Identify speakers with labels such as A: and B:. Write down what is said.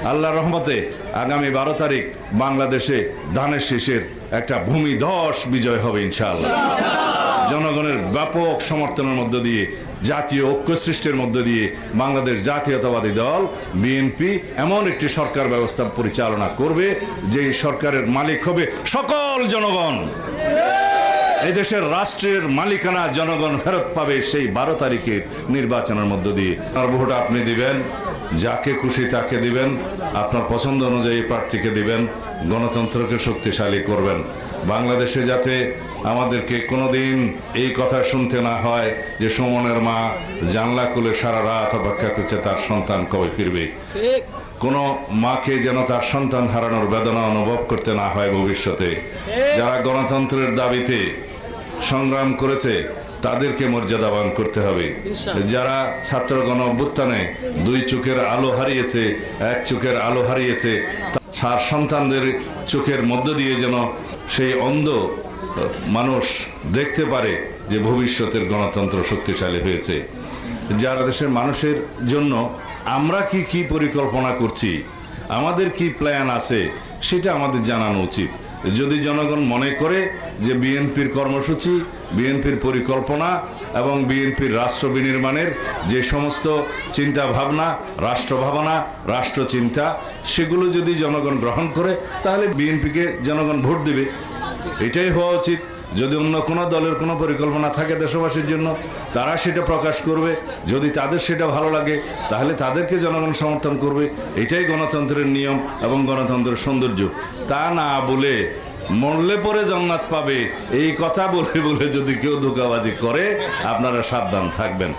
A: আল্লাহর রহমতে আগামী 12 তারিখ বাংলাদেশে ধানের শীষের একটা ভূমিধস বিজয় হবে ইনশাআল্লাহ। জনগণের ব্যাপক সমর্থনের মধ্য দিয়ে, জাতীয় ঐক্য সৃষ্টির মধ্য দিয়ে বাংলাদেশ জাতীয়তাবাদী দল বিএনপি এমন একটি সরকার ব্যবস্থা পরিচালনা করবে যে সরকারের মালিক হবে সকল জনগণ। এই দেশের রাষ্ট্রের মালিকানা জনগণ ফেরত পাবে সেই 12 তারিখের নির্বাচনের মধ্য দিয়ে। আর ভোট আপনি দিবেন, যাকে খুশি তাকে দিবেন, আপনার পছন্দ অনুযায়ী প্রার্থীকে দিবেন, গণতন্ত্রকে শক্তিশালী করবেন। বাংলাদেশে যাতে আমাদেরকে কোনোদিন এই কথা শুনতে না হয় যে সুমনের মা জানলা খুলে সারা রাত অপেক্ষা করছে তার সন্তান কবে ফিরবে। কোনো মাকে যেন তার সন্তান হারানোর বেদনা অনুভব করতে না হয় ভবিষ্যতে। যারা গণতন্ত্রের দাবিতে সংগ্রাম করেছে তাদেরকে মর্যাদাবান করতে হবে। যারা ছাত্র গণ অভ্যুত্থানে 2 চোখের আলো হারিয়েছে, 1 চোখের আলো হারিয়েছে, তার সন্তানদের চোখের মধ্য দিয়ে যেন সেই অন্ধ মানুষ দেখতে পারে যে ভবিষ্যতের গণতন্ত্র শক্তিশালী হয়েছে। যারা দেশের মানুষের জন্য আমরা কি পরিকল্পনা করছি, আমাদের কি প্ল্যান আছে, সেটা আমাদের জানানো উচিত। যদি জনগণ মনে করে যে বিএনপির কর্মসূচি, বিএনপির পরিকল্পনা এবং বিএনপির রাষ্ট্র বিনির্মাণের যে সমস্ত চিন্তা ভাবনা, রাষ্ট্র ভাবনা, রাষ্ট্র চিন্তা, সেগুলো যদি জনগণ গ্রহণ করে তাহলে বিএনপিকে জনগণ ভোট দেবে। এটাই হওয়া উচিত। যদি অন্য কোনো দলের কোনো পরিকল্পনা থাকে দেশবাসীর জন্য, তারা সেটা প্রকাশ করবে। যদি তাদের সেটা ভালো লাগে তাহলে তাদেরকে জনগণ সমর্থন করবে। এটাই গণতন্ত্রের নিয়ম এবং গণতন্ত্রের সৌন্দর্য। তা না বলে মরলে পরে জান্নাত পাবে এই কথা বলে বলে যদি কেউ ধোঁকাবাজি করে, আপনারা সাবধান থাকবেন।